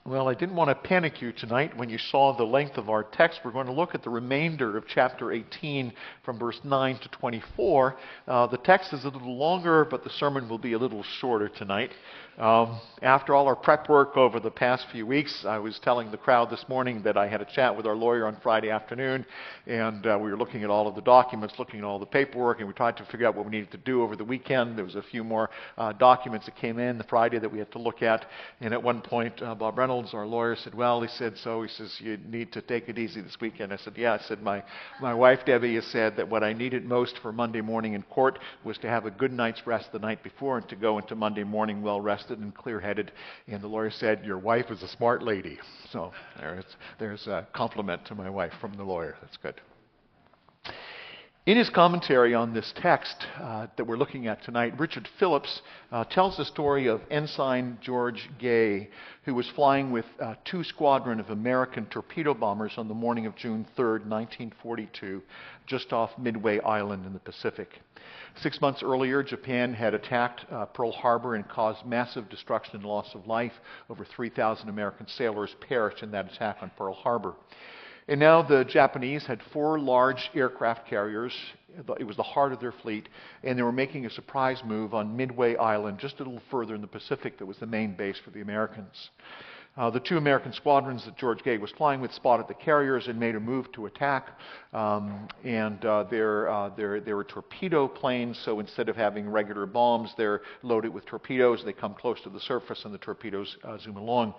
Well, I didn't want to panic you tonight when you saw the length of our text. We're going to look at the remainder of chapter 18 from verse 9 to 24. The text is a little longer, but the sermon will be a little shorter tonight. After all our prep work over the past few weeks, I was telling the crowd this morning that I had a chat with our lawyer on Friday afternoon, and we were looking at all of the documents, looking at all the paperwork, and we tried to figure out what we needed to do over the weekend. There was a few more documents that came in the Friday that we had to look at, and at one point, Bob Reynolds, our lawyer, said, he says, you need to take it easy this weekend. I said, yeah. I said, my wife, Debbie, has said that what I needed most for Monday morning in court was to have a good night's rest the night before and to go into Monday morning well-rested and clear-headed. And the lawyer said, your wife is a smart lady. So there's a compliment to my wife from the lawyer. That's good. In his commentary on this text that we're looking at tonight, Richard Phillips tells the story of Ensign George Gay, who was flying with two squadron of American torpedo bombers on the morning of June 3rd, 1942, just off Midway Island in the Pacific. 6 months earlier, Japan had attacked Pearl Harbor and caused massive destruction and loss of life. Over 3,000 American sailors perished in that attack on Pearl Harbor. And now the Japanese had 4 large aircraft carriers. It was the heart of their fleet, and they were making a surprise move on Midway Island, just a little further in the Pacific that was the main base for the Americans. The 2 American squadrons that George Gay was flying with spotted the carriers and made a move to attack. They were torpedo planes, so instead of having regular bombs, they're loaded with torpedoes. They come close to the surface, and the torpedoes zoom along.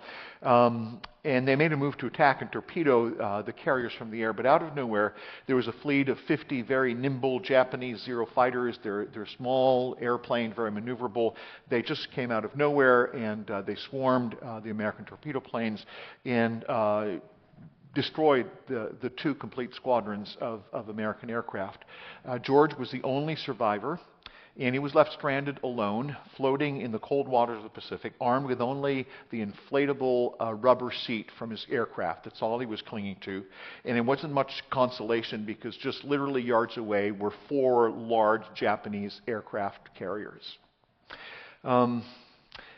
And they made a move to attack and torpedo the carriers from the air. But out of nowhere, there was a fleet of 50 very nimble Japanese Zero fighters. They're small airplane, very maneuverable. They just came out of nowhere, and they swarmed the American torpedo planes and destroyed the 2 complete squadrons of American aircraft. George was the only survivor, and he was left stranded alone, floating in the cold waters of the Pacific, armed with only the inflatable rubber seat from his aircraft. That's all he was clinging to. And it wasn't much consolation because just literally yards away were 4 large Japanese aircraft carriers.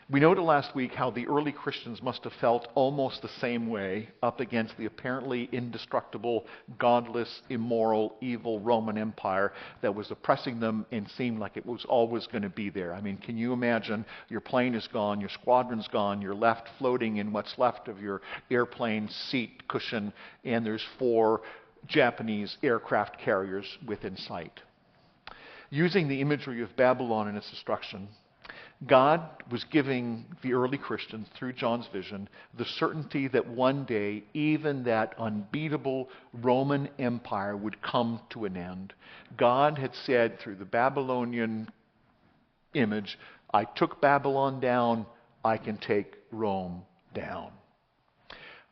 We noted last week how the early Christians must have felt almost the same way up against the apparently indestructible, godless, immoral, evil Roman Empire that was oppressing them and seemed like it was always going to be there. I mean, can you imagine your plane is gone, your squadron's gone, you're left floating in what's left of your airplane seat cushion, and there's 4 Japanese aircraft carriers within sight. Using the imagery of Babylon and its destruction, God was giving the early Christians, through John's vision, the certainty that one day even that unbeatable Roman Empire would come to an end. God had said through the Babylonian image, I took Babylon down, I can take Rome down.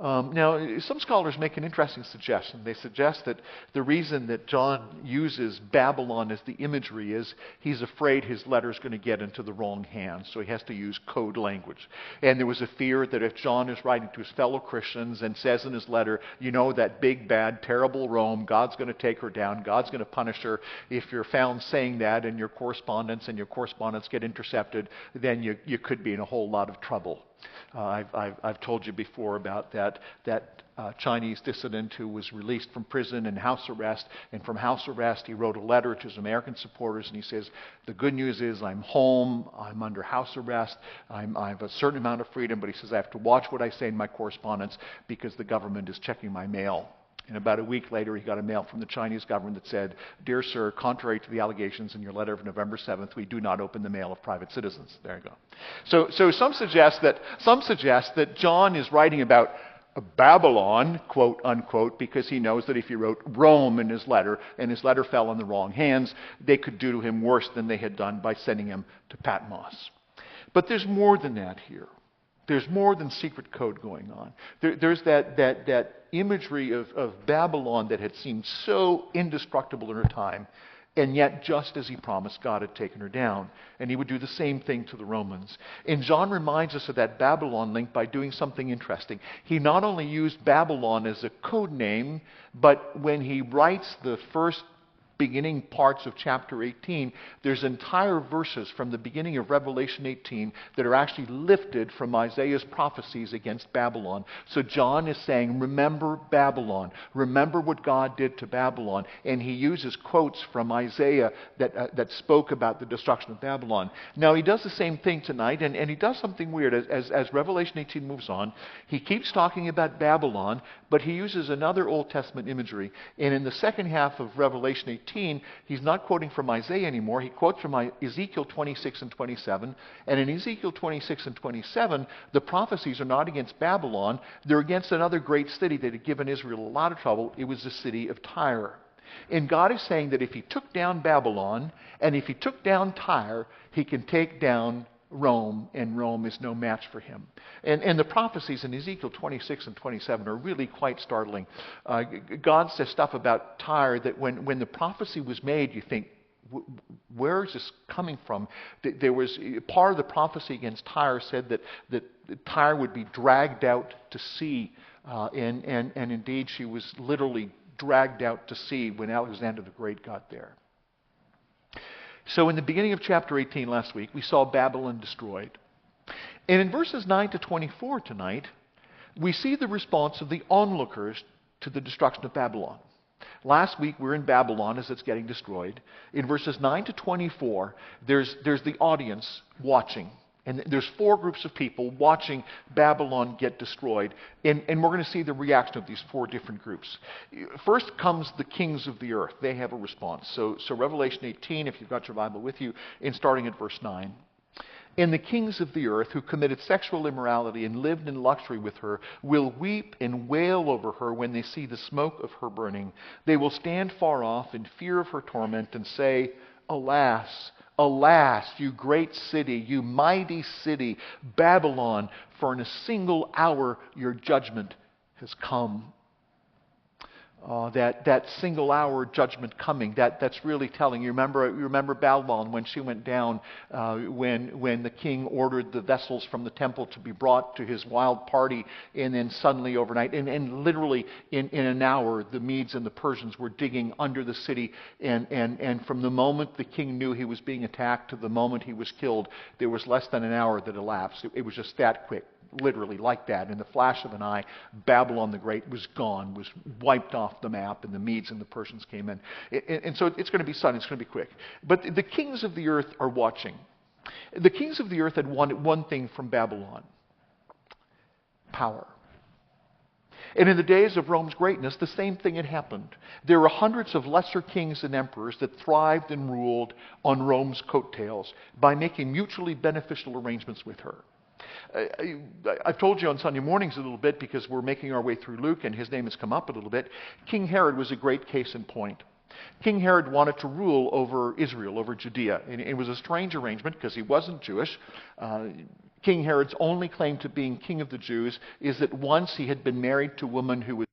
Now, some scholars make an interesting suggestion. They suggest that the reason that John uses Babylon as the imagery is he's afraid his letter is going to get into the wrong hands, so he has to use code language. And there was a fear that if John is writing to his fellow Christians and says in his letter, that big, bad, terrible Rome, God's going to take her down, God's going to punish her. If you're found saying that in your correspondence and your correspondence get intercepted, then you could be in a whole lot of trouble. I've told you before about that Chinese dissident who was released from prison and house arrest. And from house arrest, he wrote a letter to his American supporters, and he says, the good news is I'm home, I'm under house arrest, I have a certain amount of freedom, but he says I have to watch what I say in my correspondence because the government is checking my mail. And about a week later, he got a mail from the Chinese government that said, Dear sir, contrary to the allegations in your letter of November 7th, we do not open the mail of private citizens. There you go. So some suggest that John is writing about Babylon, quote unquote, because he knows that if he wrote Rome in his letter and his letter fell in the wrong hands, they could do to him worse than they had done by sending him to Patmos. But there's more than that here. There's more than secret code going on. There's that imagery of Babylon that had seemed so indestructible in her time, and yet just as he promised, God had taken her down. And he would do the same thing to the Romans. And John reminds us of that Babylon link by doing something interesting. He not only used Babylon as a code name, but when he writes the first beginning parts of chapter 18, there's entire verses from the beginning of Revelation 18 that are actually lifted from Isaiah's prophecies against Babylon. So John is saying, remember Babylon. Remember what God did to Babylon. And he uses quotes from Isaiah that spoke about the destruction of Babylon. Now he does the same thing tonight, and he does something weird. As Revelation 18 moves on, he keeps talking about Babylon, but he uses another Old Testament imagery. And in the second half of Revelation 18, he's not quoting from Isaiah anymore. He quotes from Ezekiel 26 and 27. And in Ezekiel 26 and 27, the prophecies are not against Babylon. They're against another great city that had given Israel a lot of trouble. It was the city of Tyre. And God is saying that if he took down Babylon, and if he took down Tyre, he can take down Rome, and Rome is no match for him. And the prophecies in Ezekiel 26 and 27 are really quite startling. God says stuff about Tyre that when the prophecy was made, you think, where is this coming from? There was part of the prophecy against Tyre said that Tyre would be dragged out to sea, and indeed she was literally dragged out to sea when Alexander the Great got there. So in the beginning of chapter 18 last week, we saw Babylon destroyed. And in verses 9 to 24 tonight, we see the response of the onlookers to the destruction of Babylon. Last week we were in Babylon as it's getting destroyed. In verses 9 to 24, there's the audience watching. And there's four groups of people watching Babylon get destroyed. And we're going to see the reaction of these four different groups. First comes the kings of the earth. They have a response. So Revelation 18, if you've got your Bible with you, and starting at verse 9. And the kings of the earth who committed sexual immorality and lived in luxury with her will weep and wail over her when they see the smoke of her burning. They will stand far off in fear of her torment and say, Alas, alas, you great city, you mighty city, Babylon, for in a single hour your judgment has come. That single hour judgment coming, that's really telling. You remember Babylon when she went down, when the king ordered the vessels from the temple to be brought to his wild party, and then suddenly overnight, and literally in an hour, the Medes and the Persians were digging under the city, and from the moment the king knew he was being attacked to the moment he was killed, there was less than an hour that elapsed. It was just that quick. Literally like that. In the flash of an eye, Babylon the Great was gone, was wiped off the map, and the Medes and the Persians came in. And so it's going to be sudden, it's going to be quick. But the kings of the earth are watching. The kings of the earth had wanted one thing from Babylon: power. And in the days of Rome's greatness, the same thing had happened. There were hundreds of lesser kings and emperors that thrived and ruled on Rome's coattails by making mutually beneficial arrangements with her. I've told you on Sunday mornings a little bit because we're making our way through Luke and his name has come up a little bit. King Herod was a great case in point. King Herod wanted to rule over Israel, over Judea. And it was a strange arrangement because he wasn't Jewish. King Herod's only claim to being king of the Jews is that once he had been married to a woman who was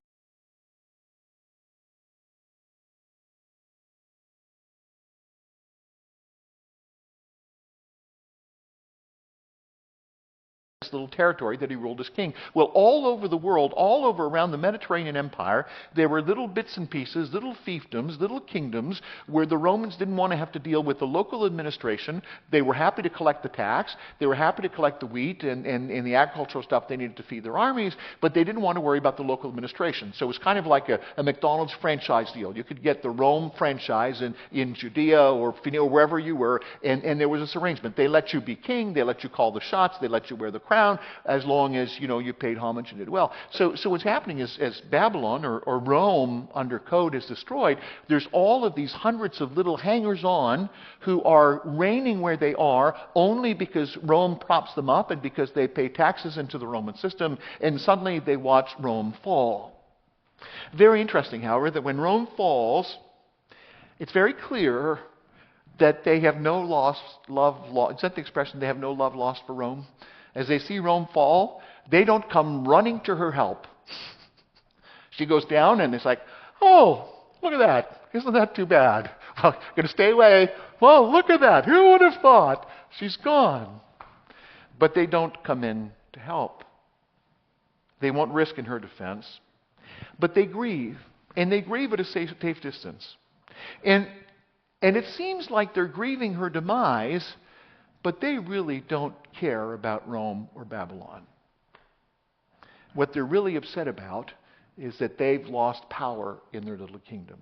little territory that he ruled as king. Well, all over the world, all over around the Mediterranean Empire, there were little bits and pieces, little fiefdoms, little kingdoms where the Romans didn't want to have to deal with the local administration. They were happy to collect the tax. They were happy to collect the wheat and the agricultural stuff they needed to feed their armies, but they didn't want to worry about the local administration. So it was kind of like a McDonald's franchise deal. You could get the Rome franchise in Judea or wherever you were, and there was this arrangement. They let you be king. They let you call the shots. They let you wear the crown, as long as you paid homage and did well. So what's happening is, as Babylon or Rome under Cote is destroyed, there's all of these hundreds of little hangers-on who are reigning where they are only because Rome props them up and because they pay taxes into the Roman system, and suddenly they watch Rome fall. Very interesting, however, that when Rome falls, it's very clear that they have no love lost. Is that the expression? They have no love lost for Rome. As they see Rome fall, they don't come running to her help. She goes down and it's like, oh, look at that. Isn't that too bad? Well, going to stay away. Well, look at that. Who would have thought? She's gone. But they don't come in to help. They won't risk in her defense. But they grieve. And they grieve at a safe distance. And And it seems like they're grieving her demise, but they really don't care about Rome or Babylon. What they're really upset about is that they've lost power in their little kingdom.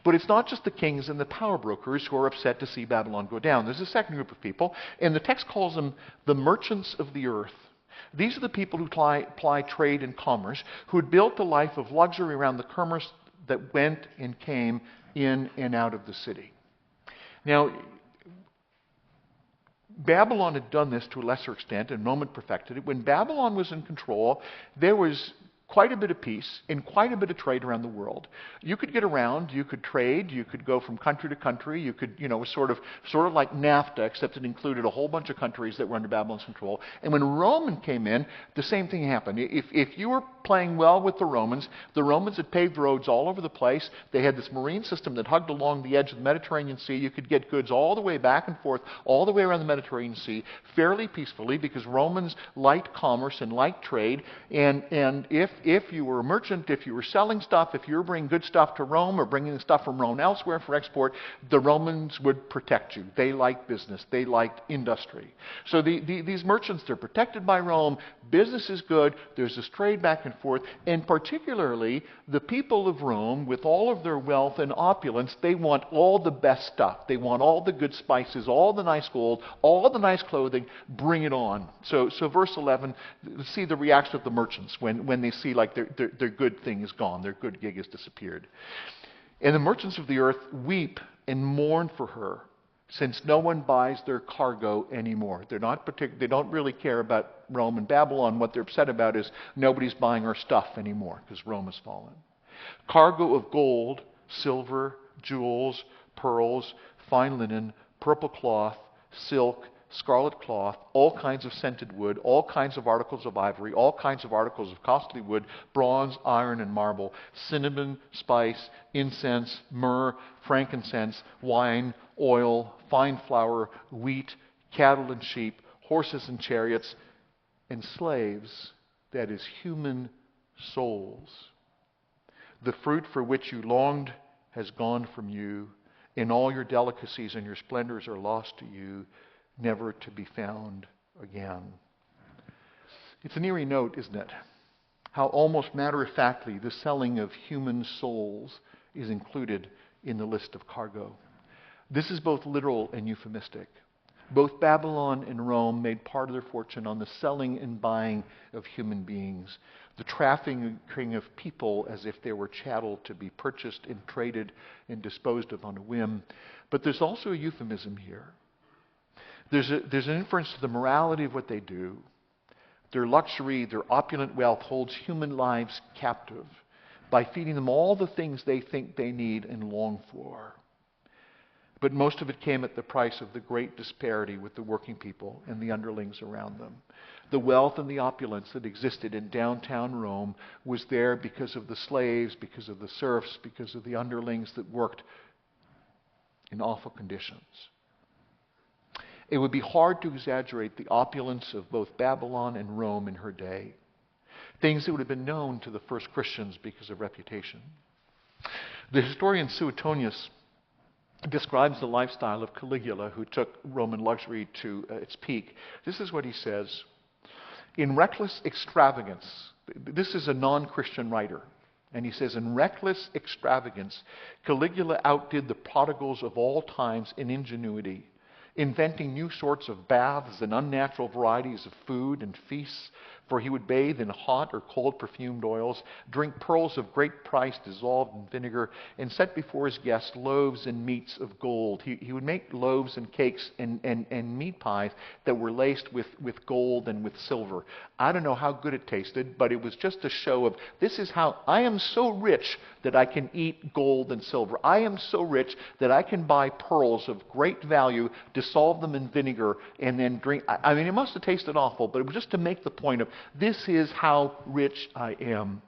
But it's not just the kings and the power brokers who are upset to see Babylon go down. There's a second group of people, and the text calls them the merchants of the earth. These are the people who ply trade and commerce, who had built a life of luxury around the commerce that went and came in and out of the city. Now, Babylon had done this to a lesser extent, and Rome had perfected it. When Babylon was in control, there was quite a bit of peace and quite a bit of trade around the world. You could get around, you could trade, you could go from country to country, you could, sort of like NAFTA, except it included a whole bunch of countries that were under Babylon's control. And when Rome came in, the same thing happened. If you were playing well with the Romans had paved roads all over the place. They had this marine system that hugged along the edge of the Mediterranean Sea. You could get goods all the way back and forth, all the way around the Mediterranean Sea, fairly peacefully, because Romans liked commerce and liked trade. And if you were a merchant, if you were selling stuff, if you were bringing good stuff to Rome or bringing stuff from Rome elsewhere for export, the Romans would protect you. They liked business. They liked industry. So these merchants, they're protected by Rome. Business is good. There's this trade back and forth. And particularly, the people of Rome, with all of their wealth and opulence, they want all the best stuff. They want all the good spices, all the nice gold, all the nice clothing. Bring it on. So verse 11, see the reaction of the merchants when they see like their good thing is gone. Their good gig has disappeared. And the merchants of the earth weep and mourn for her, since no one buys their cargo anymore. They don't really care about Rome and Babylon. What they're upset about is nobody's buying our stuff anymore because Rome has fallen. Cargo of gold, silver, jewels, pearls, fine linen, purple cloth, silk, scarlet cloth, all kinds of scented wood, all kinds of articles of ivory, all kinds of articles of costly wood, bronze, iron, and marble, cinnamon, spice, incense, myrrh, frankincense, wine, oil, fine flour, wheat, cattle and sheep, horses and chariots, and slaves, that is, human souls. The fruit for which you longed has gone from you, and all your delicacies and your splendors are lost to you, never to be found again. It's an eerie note, isn't it? How almost matter-of-factly the selling of human souls is included in the list of cargo. This is both literal and euphemistic. Both Babylon and Rome made part of their fortune on the selling and buying of human beings, the trafficking of people as if they were chattel to be purchased and traded and disposed of on a whim. But there's also a euphemism here. There's an inference to the morality of what they do. Their luxury, their opulent wealth holds human lives captive by feeding them all the things they think they need and long for. But most of it came at the price of the great disparity with the working people and the underlings around them. The wealth and the opulence that existed in downtown Rome was there because of the slaves, because of the serfs, because of the underlings that worked in awful conditions. It would be hard to exaggerate the opulence of both Babylon and Rome in her day. Things that would have been known to the first Christians because of reputation. The historian Suetonius describes the lifestyle of Caligula, who took Roman luxury to its peak. This is what he says. In reckless extravagance, this is a non-Christian writer, and he says, in reckless extravagance, Caligula outdid the prodigals of all times in ingenuity, inventing new sorts of baths and unnatural varieties of food and feasts, for he would bathe in hot or cold perfumed oils, drink pearls of great price dissolved in vinegar, and set before his guests loaves and meats of gold. He would make loaves and cakes and meat pies that were laced with gold and with silver. I don't know how good it tasted, but it was just a show of, this is how, I am so rich that I can eat gold and silver. I am so rich that I can buy pearls of great value, dissolve them in vinegar, and then drink. I mean, it must have tasted awful, but it was just to make the point of, this is how rich I am.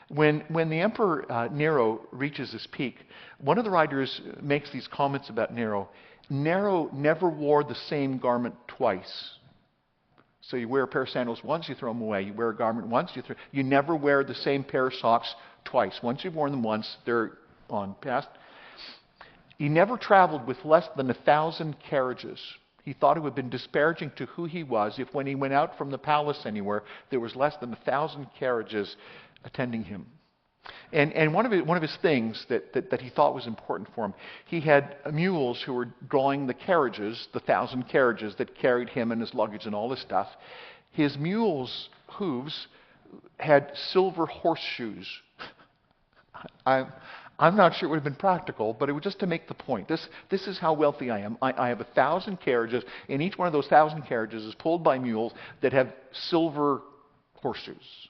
When the Emperor Nero reaches his peak, one of the writers makes these comments about Nero. Nero never wore the same garment twice. So you wear a pair of sandals once, you throw them away. You wear a garment once, you never wear the same pair of socks twice. Once you've worn them once, they're on past. He never traveled with less than 1,000 carriages. He thought it would have been disparaging to who he was if when he went out from the palace anywhere, there was less than 1,000 carriages attending him. And one of his things that he thought was important for him, he had mules who were drawing the carriages, the 1,000 carriages that carried him and his luggage and all this stuff. His mules' hooves had silver horseshoes. I'm not sure it would have been practical, but it was just to make the point. This is how wealthy I am. I have 1,000 carriages, and each one of those 1,000 carriages is pulled by mules that have silver horseshoes.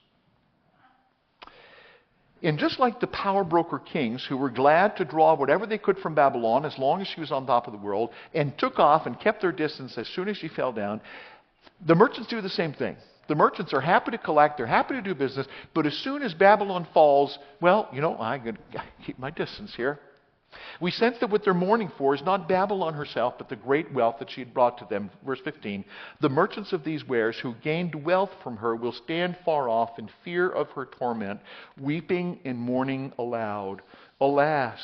And just like the power broker kings who were glad to draw whatever they could from Babylon as long as she was on top of the world and took off and kept their distance as soon as she fell down, the merchants do the same thing. The merchants are happy to collect, they're happy to do business, but as soon as Babylon falls, well, I'm going to keep my distance here. We sense that what they're mourning for is not Babylon herself, but the great wealth that she had brought to them. Verse 15, the merchants of these wares who gained wealth from her will stand far off in fear of her torment, weeping and mourning aloud. Alas,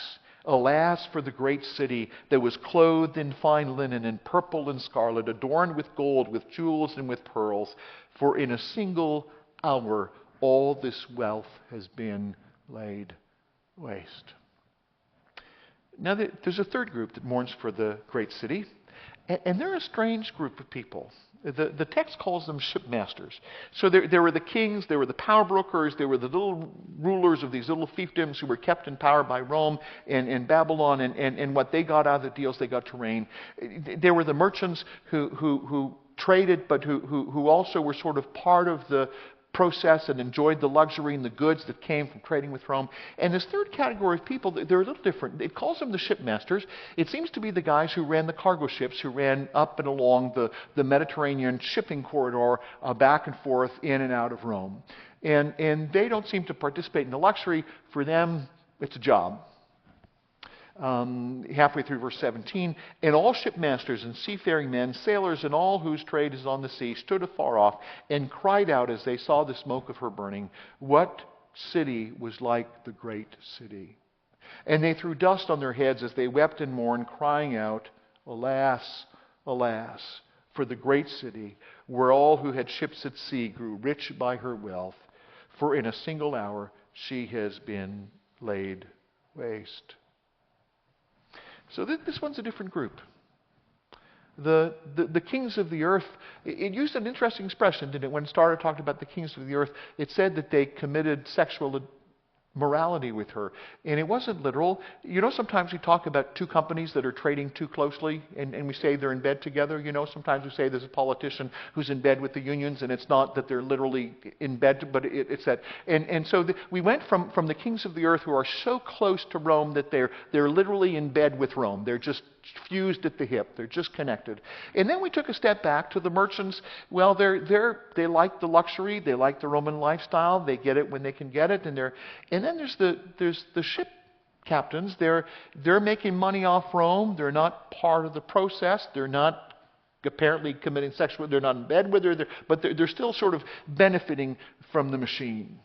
alas for the great city that was clothed in fine linen and purple and scarlet, adorned with gold, with jewels and with pearls. For in a single hour all this wealth has been laid waste. Now, there's a third group that mourns for the great city, and they're a strange group of people. The text calls them shipmasters. So there were the kings, there were the power brokers, there were the little rulers of these little fiefdoms who were kept in power by Rome and Babylon, and what they got out of the deals they got to reign. There were the merchants who traded, but who also were sort of part of the process and enjoyed the luxury and the goods that came from trading with Rome. And this third category of people, they're a little different. It calls them the shipmasters. It seems to be the guys who ran the cargo ships, who ran up and along the Mediterranean shipping corridor back and forth in and out of Rome. And they don't seem to participate in the luxury. For them, it's a job. Halfway through verse 17, and all shipmasters and seafaring men, sailors, and all whose trade is on the sea, stood afar off and cried out as they saw the smoke of her burning, what city was like the great city? And they threw dust on their heads as they wept and mourned, crying out, alas, alas, for the great city, where all who had ships at sea grew rich by her wealth, for in a single hour she has been laid waste. So this one's a different group. The kings of the earth, it used an interesting expression, didn't it? When it started talking about the kings of the earth, it said that they committed sexual morality with her. And it wasn't literal. Sometimes we talk about two companies that are trading too closely, and we say they're in bed together. Sometimes we say there's a politician who's in bed with the unions, and it's not that they're literally in bed, but it's that. And so we went from the kings of the earth who are so close to Rome that they're literally in bed with Rome. They're just fused at the hip. They're just connected. And then we took a step back to the merchants. Well, they like the luxury. They like the Roman lifestyle. They get it when they can get it. And then there's the ship captains. They're making money off Rome. They're not part of the process. They're not apparently committing sexual. They're not in bed with her. But they're still sort of benefiting from the machine.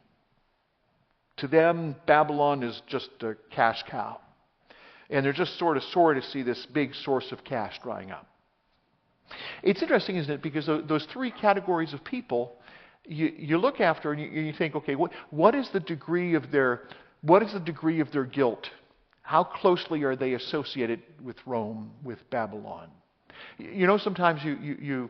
To them, Babylon is just a cash cow. And they're just sort of sorry to see this big source of cash drying up. It's interesting, isn't it? Because those three categories of people, you look after and you think, okay, what is the degree of their guilt? How closely are they associated with Rome, with Babylon? Sometimes you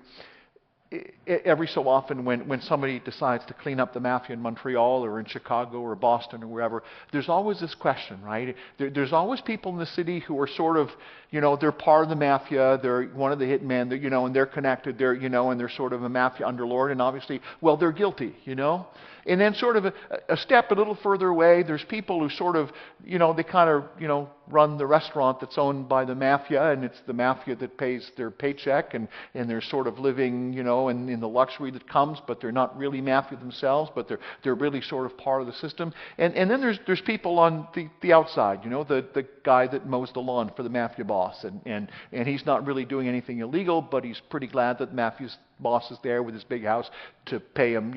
every so often when somebody decides to clean up the mafia in Montreal or in Chicago or Boston or wherever, there's always this question, right? There's always people in the city who are sort of, they're part of the mafia, they're one of the hitmen, and they're connected, and they're sort of a mafia underlord, and obviously, well, they're guilty, And then sort of a step a little further away, there's people who sort of, they kind of, run the restaurant that's owned by the mafia, and it's the mafia that pays their paycheck, and they're sort of living, in the luxury that comes, but they're not really mafia themselves, but they're really sort of part of the system. And then there's people on the outside, the guy that mows the lawn for the mafia boss, and he's not really doing anything illegal, but he's pretty glad that the mafia's boss is there with his big house to pay him,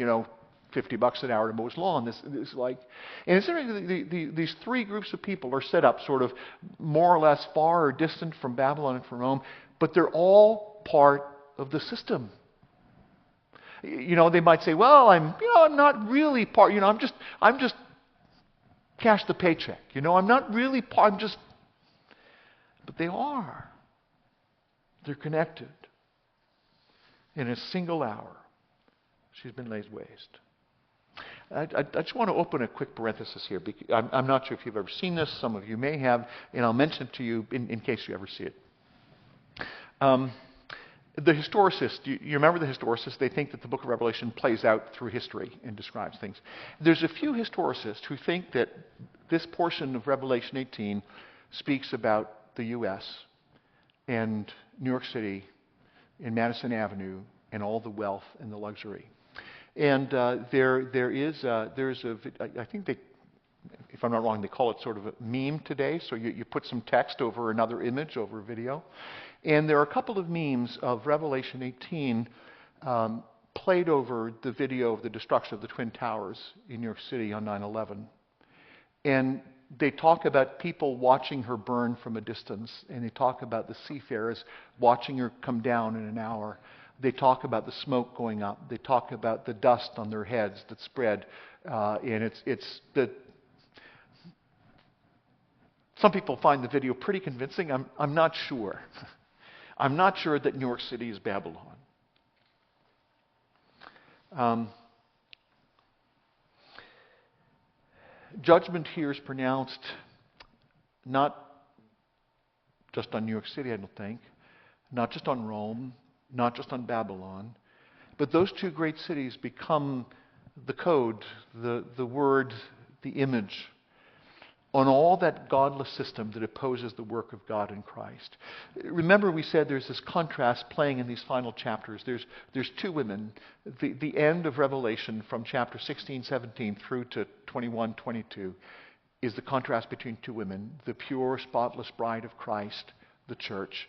$50 an hour to mow his lawn. This like, and it's interesting, these three groups of people are set up sort of more or less far or distant from Babylon and from Rome, but they're all part of the system. They might say, well, I'm not really part, I'm just cash the paycheck. I'm not really part, but they are. They're connected. In a single hour, she's been laid waste. I just want to open a quick parenthesis here. Because I'm not sure if you've ever seen this. Some of you may have, and I'll mention it to you in case you ever see it. The historicists, you remember the historicists? They think that the book of Revelation plays out through history and describes things. There's a few historicists who think that this portion of Revelation 18 speaks about the U.S. and New York City and Madison Avenue and all the wealth and the luxury. And there's I think they, if I'm not wrong, they call it sort of a meme today. So you put some text over another image, over a video. And there are a couple of memes of Revelation 18 played over the video of the destruction of the Twin Towers in New York City on 9/11. And they talk about people watching her burn from a distance. And they talk about the seafarers watching her come down in an hour. They talk about the smoke going up. They talk about the dust on their heads that spread. And some people find the video pretty convincing. I'm not sure. I'm not sure that New York City is Babylon. Judgment here is pronounced not just on New York City, I don't think, not just on Rome, not just on Babylon, but those two great cities become the code, the word, the image on all that godless system that opposes the work of God in Christ. Remember, we said there's this contrast playing in these final chapters. There's two women. The end of Revelation from chapter 16, 17 through to 21, 22 is the contrast between two women, the pure, spotless bride of Christ, the church,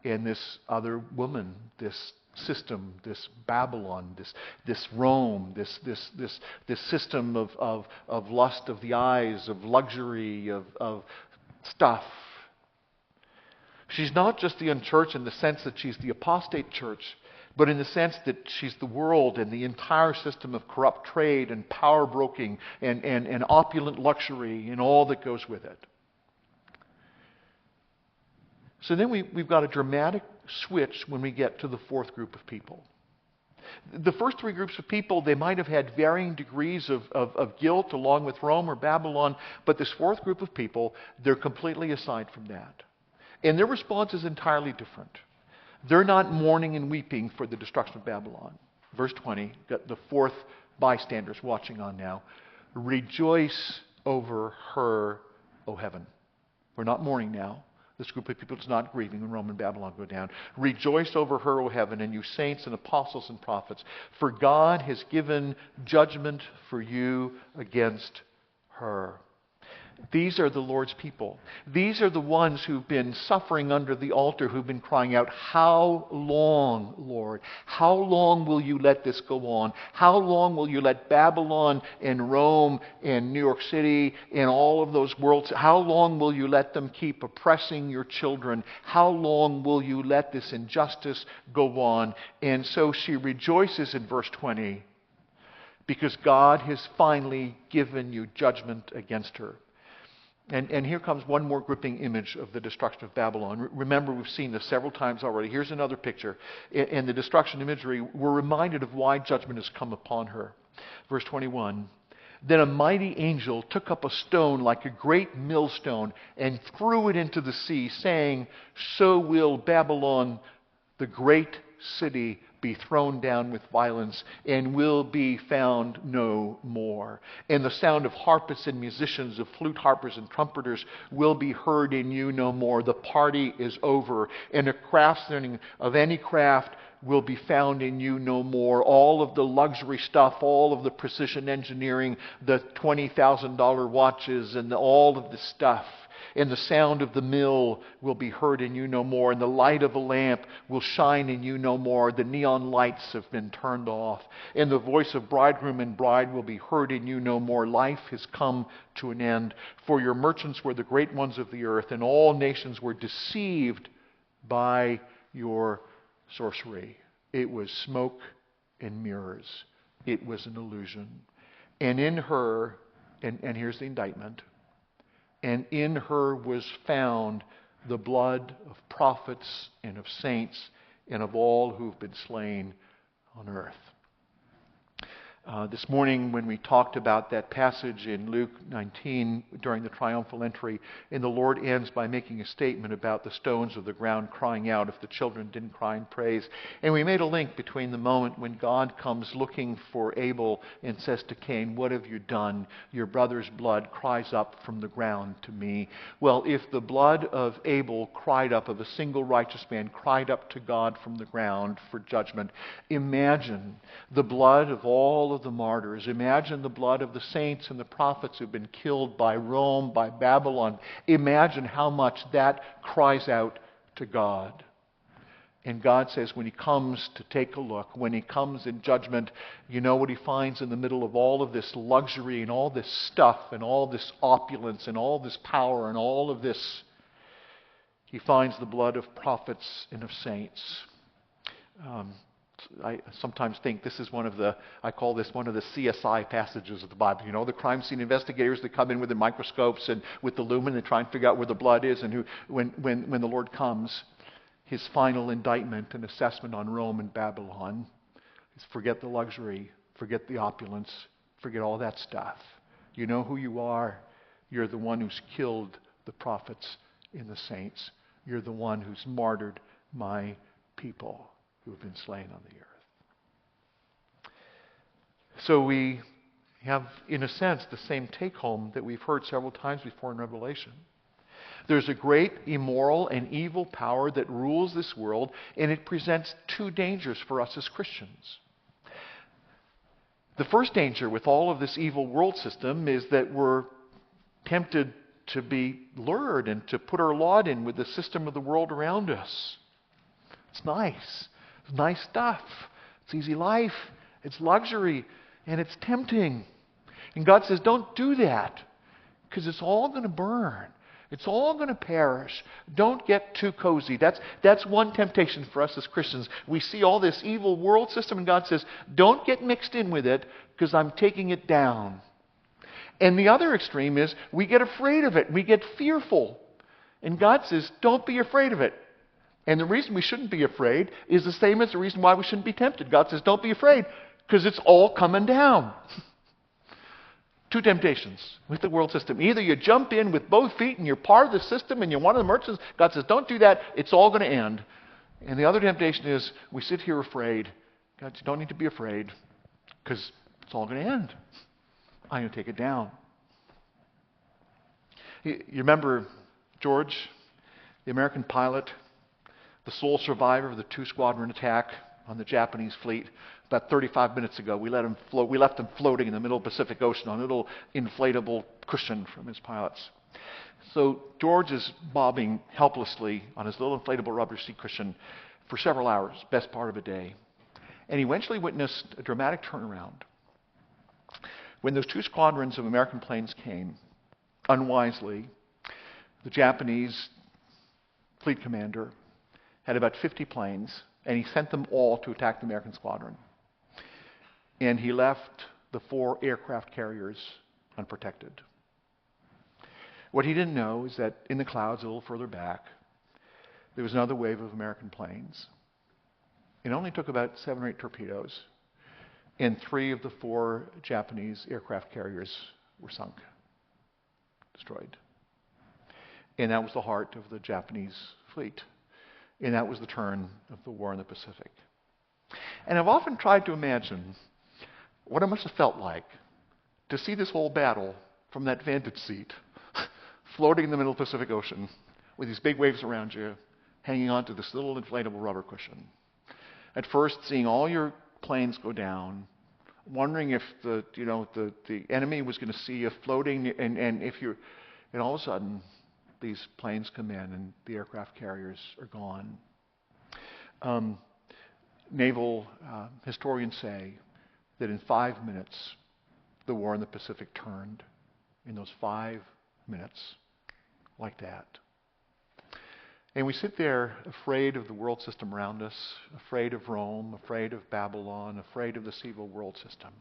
and this other woman, this system, this Babylon, this Rome, this system of lust of the eyes, of luxury, of stuff. She's not just the unchurched in the sense that she's the apostate church, but in the sense that she's the world and the entire system of corrupt trade and power broking and opulent luxury and all that goes with it. So then we've got a dramatic switch when we get to the fourth group of people. The first three groups of people, they might have had varying degrees of guilt along with Rome or Babylon, but this fourth group of people, they're completely aside from that. And their response is entirely different. They're not mourning and weeping for the destruction of Babylon. Verse 20, got the fourth bystanders watching on now. Rejoice over her, O heaven. We're not mourning now. This group of people is not grieving when Rome and Babylon go down. Rejoice over her, O heaven, and you saints and apostles and prophets, for God has given judgment for you against her. These are the Lord's people. These are the ones who've been suffering under the altar, who've been crying out, how long, Lord? How long will you let this go on? How long will you let Babylon and Rome and New York City and all of those worlds, how long will you let them keep oppressing your children? How long will you let this injustice go on? And so she rejoices in verse 20 because God has finally given you judgment against her. And here comes one more gripping image of the destruction of Babylon. Remember, we've seen this several times already. Here's another picture. In the destruction imagery, we're reminded of why judgment has come upon her. Verse 21, then a mighty angel took up a stone like a great millstone and threw it into the sea, saying, so will Babylon, the great city, be thrown down with violence and will be found no more. And the sound of harpists and musicians, of flute harpers and trumpeters will be heard in you no more. The party is over, and a craftsman of any craft will be found in you no more. All of the luxury stuff, all of the precision engineering, the $20,000 watches and all of the stuff, And the sound of the mill will be heard in you no more. And the light of a lamp will shine in you no more. The neon lights have been turned off. And the voice of bridegroom and bride will be heard in you no more. Life has come to an end. For your merchants were the great ones of the earth, and all nations were deceived by your sorcery. It was smoke and mirrors. It was an illusion. And in her, and here's the indictment, and in her was found the blood of prophets and of saints and of all who've been slain on earth. This morning when we talked about that passage in Luke 19 during the triumphal entry, and the Lord ends by making a statement about the stones of the ground crying out if the children didn't cry in praise. And we made a link between the moment when God comes looking for Abel and says to Cain, "What have you done? Your brother's blood cries up from the ground to me." Well, if the blood of Abel cried up, of a single righteous man, cried up to God from the ground for judgment, imagine the blood of all of the martyrs. Imagine the blood of the saints and the prophets who've been killed by Rome, by Babylon. Imagine how much that cries out to God. And God says when He comes to take a look, when He comes in judgment, you know what He finds in the middle of all of this luxury and all this stuff and all this opulence and all this power and all of this? He finds the blood of prophets and of saints. I sometimes think this is I call this one of the CSI passages of the Bible. You know, the crime scene investigators that come in with the microscopes and with the lumen and try and figure out where the blood is. And when the Lord comes, His final indictment and assessment on Rome and Babylon is forget the luxury, forget the opulence, forget all that stuff. You know who you are. You're the one who's killed the prophets and the saints. You're the one who's martyred my people who have been slain on the earth. So we have, in a sense, the same take-home that we've heard several times before in Revelation. There's a great immoral and evil power that rules this world, and it presents two dangers for us as Christians. The first danger with all of this evil world system is that we're tempted to be lured and to put our lot in with the system of the world around us. It's nice. It's nice stuff. It's easy life. It's luxury. And it's tempting. And God says, don't do that. Because it's all going to burn. It's all going to perish. Don't get too cozy. That's one temptation for us as Christians. We see all this evil world system and God says, don't get mixed in with it because I'm taking it down. And the other extreme is we get afraid of it. We get fearful. And God says, don't be afraid of it. And the reason we shouldn't be afraid is the same as the reason why we shouldn't be tempted. God says, don't be afraid, because it's all coming down. Two temptations with the world system. Either you jump in with both feet and you're part of the system and you're one of the merchants. God says, don't do that. It's all going to end. And the other temptation is we sit here afraid. God, you don't need to be afraid, because it's all going to end. I'm going to take it down. You remember George, the American pilot, the sole survivor of the 2-squadron attack on the Japanese fleet? About 35 minutes ago, we let him float. We left him floating in the middle of the Pacific Ocean on a little inflatable cushion from his pilots. So George is bobbing helplessly on his little inflatable rubber seat cushion for several hours, best part of a day. And he eventually witnessed a dramatic turnaround. When those 2 squadrons of American planes came, unwisely, the Japanese fleet commander had about 50 planes, and he sent them all to attack the American squadron. And he left the 4 aircraft carriers unprotected. What he didn't know is that in the clouds a little further back, there was another wave of American planes. It only took about 7 or 8 torpedoes, and 3 of the 4 Japanese aircraft carriers were sunk, destroyed. And that was the heart of the Japanese fleet. And that was the turn of the war in the Pacific. And I've often tried to imagine what it must have felt like to see this whole battle from that vantage seat, floating in the middle of the Pacific Ocean with these big waves around you, hanging onto this little inflatable rubber cushion. At first, seeing all your planes go down, wondering if the enemy was going to see you floating, and all of a sudden, these planes come in and the aircraft carriers are gone. Naval historians say that in 5 minutes, the war in the Pacific turned. In those 5 minutes, like that. And we sit there afraid of the world system around us, afraid of Rome, afraid of Babylon, afraid of this evil world system.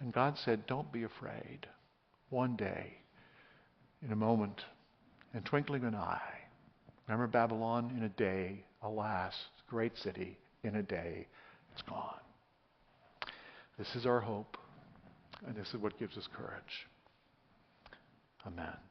And God said, don't be afraid. One day, in a moment, in twinkling of an eye, remember Babylon? In a day, alas, great city, in a day, it's gone. This is our hope, and this is what gives us courage. Amen.